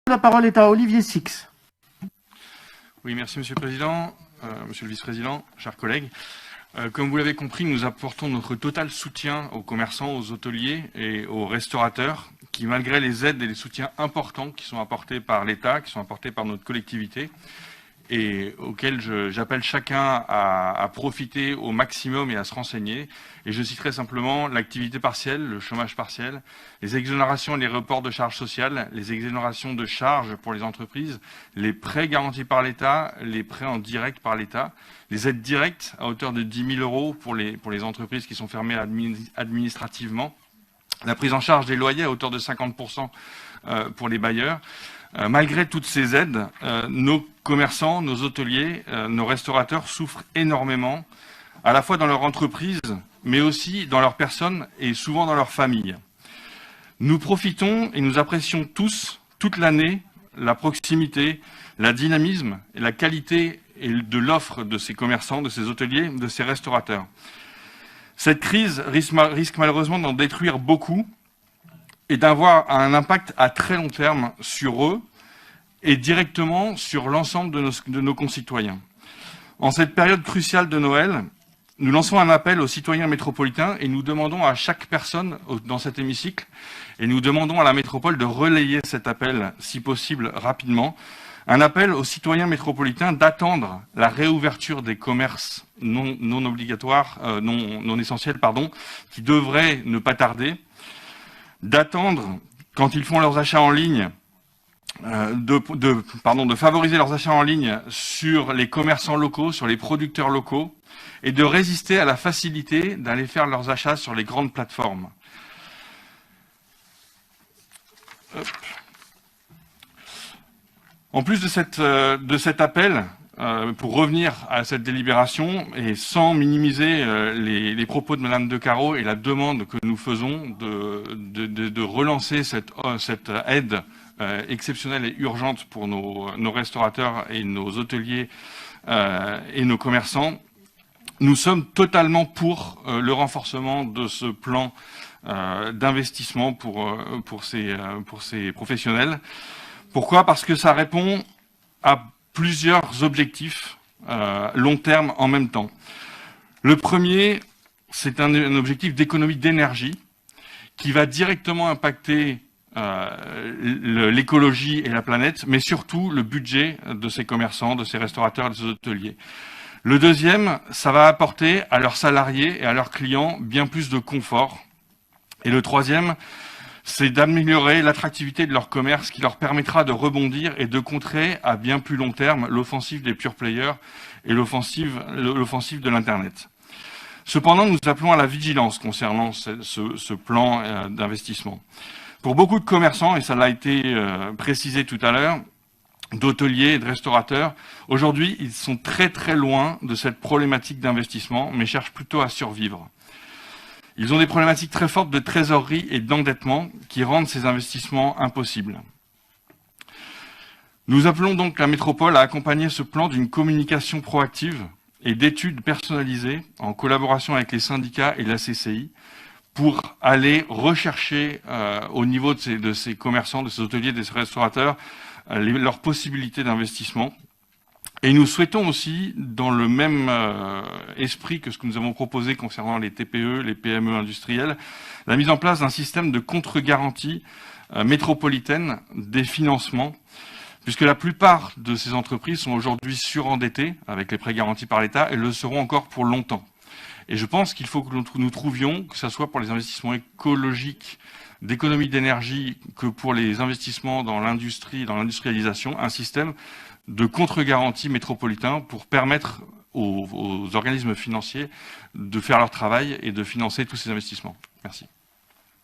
La parole est à Olivier Six. Oui, merci Monsieur le Président, Monsieur le Vice-président, chers collègues. Comme vous l'avez compris, nous apportons notre total soutien aux commerçants, aux hôteliers et aux restaurateurs qui, malgré les aides et les soutiens importants qui sont apportés par l'État, qui sont apportés par notre collectivité, et auxquels j'appelle chacun à profiter au maximum et à se renseigner. Et je citerai simplement l'activité partielle, le chômage partiel, les exonérations et les reports de charges sociales, les exonérations de charges pour les entreprises, les prêts garantis par l'État, les prêts en direct par l'État, les aides directes à hauteur de 10 000 € pour les entreprises qui sont fermées administrativement, la prise en charge des loyers à hauteur de 50% pour les bailleurs. Malgré toutes ces aides, nos commerçants, nos hôteliers, nos restaurateurs souffrent énormément, à la fois dans leur entreprise, mais aussi dans leur personne et souvent dans leur famille. Nous profitons et nous apprécions tous, toute l'année, la proximité, la dynamisme et la qualité de l'offre de ces commerçants, de ces hôteliers, de ces restaurateurs. Cette crise risque malheureusement d'en détruire beaucoup et d'avoir un impact à très long terme sur eux et directement sur l'ensemble de nos concitoyens. En cette période cruciale de Noël, nous lançons un appel aux citoyens métropolitains et nous demandons à chaque personne dans cet hémicycle, et nous demandons à la métropole de relayer cet appel, si possible rapidement, un appel aux citoyens métropolitains d'attendre la réouverture des commerces non obligatoires, non essentiels, qui devraient ne pas tarder, d'attendre, quand ils font leurs achats en ligne, de favoriser leurs achats en ligne sur les commerçants locaux, sur les producteurs locaux, et de résister à la facilité d'aller faire leurs achats sur les grandes plateformes. En plus de cet appel, pour revenir à cette délibération, et sans minimiser les propos de Madame De Caro et la demande que nous faisons de relancer cette aide exceptionnelle et urgente pour nos restaurateurs et nos hôteliers et nos commerçants, nous sommes totalement pour le renforcement de ce plan d'investissement pour ces professionnels. Pourquoi? Parce que ça répond à plusieurs objectifs long terme en même temps. Le premier, c'est un objectif d'économie d'énergie qui va directement impacter l'écologie et la planète, mais surtout le budget de ces commerçants, de ces restaurateurs et de ces hôteliers. Le deuxième, ça va apporter à leurs salariés et à leurs clients bien plus de confort. Et le troisième, c'est d'améliorer l'attractivité de leur commerce qui leur permettra de rebondir et de contrer à bien plus long terme l'offensive des pure players et l'offensive de l'Internet. Cependant, nous appelons à la vigilance concernant ce plan d'investissement. Pour beaucoup de commerçants, et ça l'a été précisé tout à l'heure, d'hôteliers et de restaurateurs, aujourd'hui, ils sont très très loin de cette problématique d'investissement, mais cherchent plutôt à survivre. Ils ont des problématiques très fortes de trésorerie et d'endettement qui rendent ces investissements impossibles. Nous appelons donc la métropole à accompagner ce plan d'une communication proactive et d'études personnalisées en collaboration avec les syndicats et la CCI pour aller rechercher au niveau de ces commerçants, de ces hôteliers, de ces restaurateurs, leurs possibilités d'investissement. Et nous souhaitons aussi, dans le même esprit que ce que nous avons proposé concernant les TPE, les PME industrielles, la mise en place d'un système de contre-garantie métropolitaine des financements, puisque la plupart de ces entreprises sont aujourd'hui surendettées avec les prêts garantis par l'État et le seront encore pour longtemps. Et je pense qu'il faut que nous trouvions, que ce soit pour les investissements écologiques, d'économie d'énergie, que pour les investissements dans l'industrie, dans l'industrialisation, un système de contre-garantie métropolitain pour permettre aux organismes financiers de faire leur travail et de financer tous ces investissements. Merci.